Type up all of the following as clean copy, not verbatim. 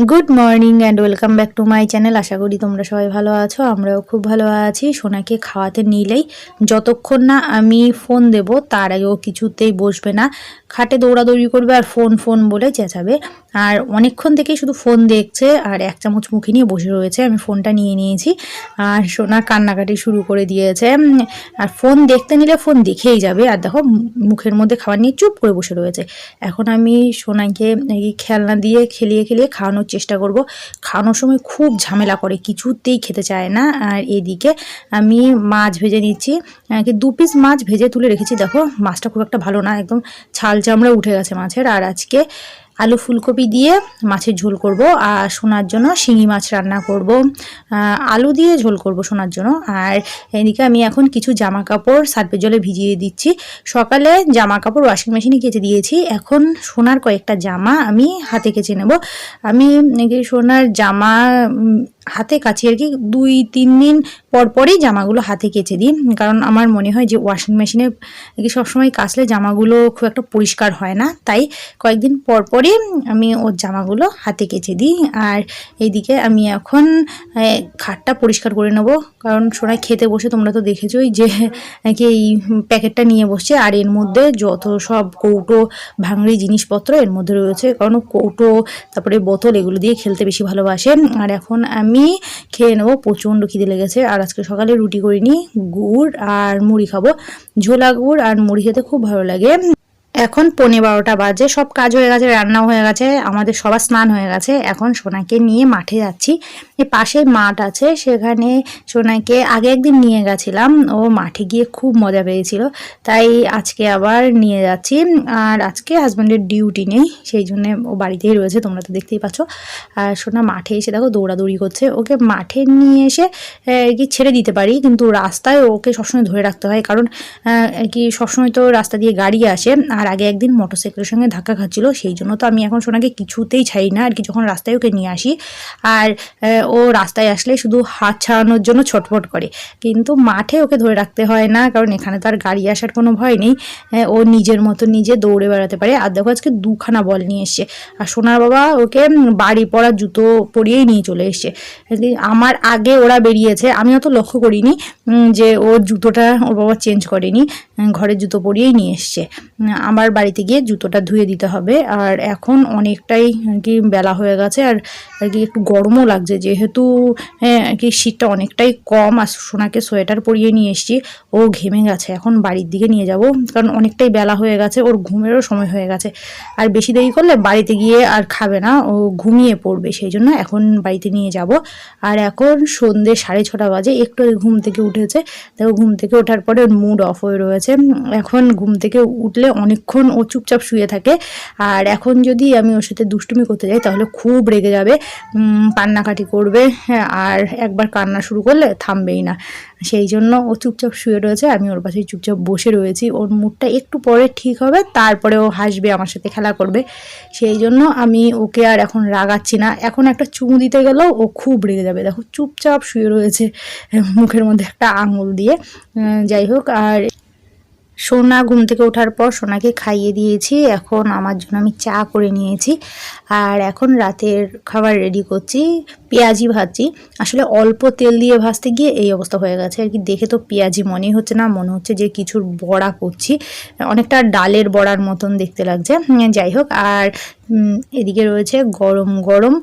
Good morning and welcome back to my channel. আশা করি তোমরা সবাই ভালো আছো, আমরাও খুব ভালো আছি। সোনাকে খাওয়াতে নিলেই যতক্ষণ না আমি ফোন দেব তার আগেও কিছুতেই বসবে না, খাটে দৌড়াদৌড়ি করবে আর ফোন ফোন বলে চেঁচাবে। আর অনেকক্ষণ থেকেই শুধু ফোন দেখছে আর এক চামচ মুখে নিয়ে বসে রয়েছে। আমি ফোনটা নিয়ে নিয়েছি আর সোনা কান্নাকাটি শুরু করে দিয়েছে। আর ফোন দেখতে নিলে ফোন দেখেই যাবে, আর দেখো মুখের মধ্যে খাবার নিয়ে চুপ করে বসে রয়েছে। এখন আমি সোনাকে এই খেলনা দিয়ে খেলিয়ে খেলিয়ে খাওয়ানোর চেষ্টা করব। খাওয়ানোর সময় খুব ঝামেলা করে, কিছুতেই খেতে চায় না। আর এদিকে আমি মাছ ভেজে নিচ্ছি, 2 পিস মাছ ভেজে তুলে রেখেছি। দেখো মাছটা খুব একটা ভালো না, একদম ছাল চামড়া উঠে গেছে মাছের। আর আজকে আলু ফুলকপি দিয়ে মাছের ঝোল করব আর সোনার জন্য শিঙি মাছ রান্না করব, আলু দিয়ে ঝোল করব সোনার জন্য। আর এদিকে আমি এখন কিছু জামা কাপড় সার্ফের জলে ভিজিয়ে দিচ্ছি। সকালে জামা কাপড় ওয়াশিং মেশিনে কেচে দিয়েছি, এখন সোনার কয়েকটা জামা আমি হাতে কেচে নেব। আমি সোনার জামা হাতে কাছি আর কি 2-3 দিন পরই জামাগুলো হাতে কেচে দিই, কারণ আমার মনে হয় যে ওয়াশিং মেশিনে সবসময় কাচলে জামাগুলো খুব একটা পরিষ্কার হয় না, তাই কয়েকদিন পরই আমি ওর জামাগুলো হাতে কেচে দিই। আর এইদিকে আমি এখন খাটটা পরিষ্কার করে নেব, কারণ সোনা খেতে বসে তোমরা তো দেখেছোই যে এই প্যাকেটটা নিয়ে বসছে। আর এর মধ্যে যত সব কৌটো ভাঙড়ি জিনিসপত্র এর মধ্যে রয়েছে, কারণ কৌটো তারপরে বোতল এগুলো দিয়ে খেলতে বেশি ভালোবাসে। আর এখন আমি খেয়ে নেবো, প্রচণ্ড খিদে লেগেছে। আর আজকে সকালে রুটি করিনি, গুড় আর মুড়ি খাবো। ঝোলা গুড় আর মুড়ি খেতে খুব ভালো লাগে। এখন 11:15 বাজে, সব কাজ হয়ে গেছে, রান্নাও হয়ে গেছে, আমাদের সবার স্নান হয়ে গেছে। এখন সোনাকে নিয়ে মাঠে যাচ্ছি। এই পাশে মাঠ আছে, সেখানে সোনাকে আগে একদিন নিয়ে গেছিলাম, ও মাঠে গিয়ে খুব মজা পেয়েছিল, তাই আজকে আবার নিয়ে যাচ্ছি। আর আজকে হাজব্যান্ডের ডিউটি নেই, সেই জন্য ও বাড়িতেই রয়েছে, তোমরা তো দেখতেই পাচ্ছ। আর সোনা মাঠে এসে দেখো দৌড়াদৌড়ি করছে। ওকে মাঠে নিয়ে এসে কি ছেড়ে দিতে পারি, কিন্তু রাস্তায় ওকে সবসময় ধরে রাখতে হয়, কারণ কি সবসময় তো রাস্তা দিয়ে গাড়ি আসে। আর আগে একদিন মোটরসাইকেলের সঙ্গে ধাক্কা খাচ্ছিল, সেই জন্য তো আমি এখন সোনাকে কিছুতেই ছাড়ি না আর কি, যখন রাস্তায় ওকে নিয়ে আসি। আর ও রাস্তায় আসলে শুধু হাত ছাড়ানোর জন্য ছটফট করে, কিন্তু মাঠে ওকে ধরে রাখতে হয় না, কারণ এখানে তো আর গাড়ি আসার কোনো ভয় নেই। ও নিজের মতো নিজে দৌড়ে বেড়াতে পারে। আর দেখো আজকে 2খানা বল নিয়ে এসছে, আর সোনার বাবা ওকে বাড়ি পড়া জুতো পরিয়েই নিয়ে চলে এসছে। আমার আগে ওরা বেরিয়েছে, আমি অত লক্ষ্য করিনি যে ওর জুতোটা ওর বাবা চেঞ্জ করেনি, ঘরের জুতো পরিয়েই নিয়ে এসছে। আমার বাড়িতে গিয়ে জুতোটা ধুয়ে দিতে হবে। আর এখন অনেকটাই আর কি বেলা হয়ে গেছে, আর আর কি একটু গরমও লাগছে, যেহেতু আর কি শীতটা অনেকটাই কম। আর সোনাকে সোয়েটার পরিয়ে নিয়ে এসেছি, ও ঘেমে গেছে। এখন বাড়ির দিকে নিয়ে যাব, কারণ অনেকটাই বেলা হয়ে গেছে, ওর ঘুমেরও সময় হয়ে গেছে। আর বেশি দেরি করলে বাড়িতে গিয়ে আর খাবে না, ও ঘুমিয়ে পড়বে, সেই জন্য এখন বাড়িতে নিয়ে যাব। আর এখন সন্ধ্যে 6:30 বাজে, একটু ঘুম থেকে উঠেছে। দেখো ঘুম থেকে ওঠার পরে ওর মুড অফ হয়ে রয়েছে। এখন ঘুম থেকে উঠলে অনেকক্ষণ ও চুপচাপ শুয়ে থাকে। আর এখন যদি আমি ওর সাথে দুষ্টুমি করতে যাই তাহলে খুব রেগে যাবে, কান্নাকাটি করবে। হ্যাঁ, আর একবার কান্না শুরু করলে থামবেই না, সেই জন্য ও চুপচাপ শুয়ে রয়েছে, আমি ওর পাশে চুপচাপ বসে রয়েছি। ওর মুডটা একটু পরে ঠিক হবে, তারপরে ও হাসবে, আমার সাথে খেলা করবে, সেই জন্য আমি ওকে আর এখন রাগাচ্ছি না। এখন একটা চুমু দিতে গেলেও ও খুব রেগে যাবে। দেখো চুপচাপ শুয়ে রয়েছে মুখের মধ্যে একটা আঙুল দিয়ে। যাই হোক, আর সোনা ঘুম থেকে ওঠার পর সোনাকে খাইয়ে দিয়েছি, এখন আমার জন্য আমি চা করে নিয়েছি। আর এখন রাতের খাবার রেডি করছি, পেঁয়াজি ভাজছি। আসলে অল্প তেল দিয়ে ভাজতে গিয়ে এই অবস্থা হয়ে গেছে আর কি, দেখে তো পেঁয়াজি মনেই হচ্ছে না, মনে হচ্ছে যে কিছুর বড়া করছি, অনেকটা ডালের বড়ার মতন দেখতে লাগছে। যাই হোক, আর এদিকে রয়েছে গরম গরম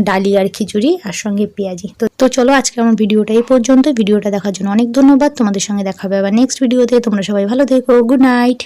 ডালি আর খিচুড়ি, আর সঙ্গে পেঁয়াজি। তো চলো আজকে আমার ভিডিওটা এই পর্যন্ত। ভিডিওটা দেখার জন্য অনেক ধন্যবাদ, তোমাদের সঙ্গে দেখা হবে আবার নেক্সট ভিডিওতে। তোমরা সবাই ভালো থেকো, গুড নাইট।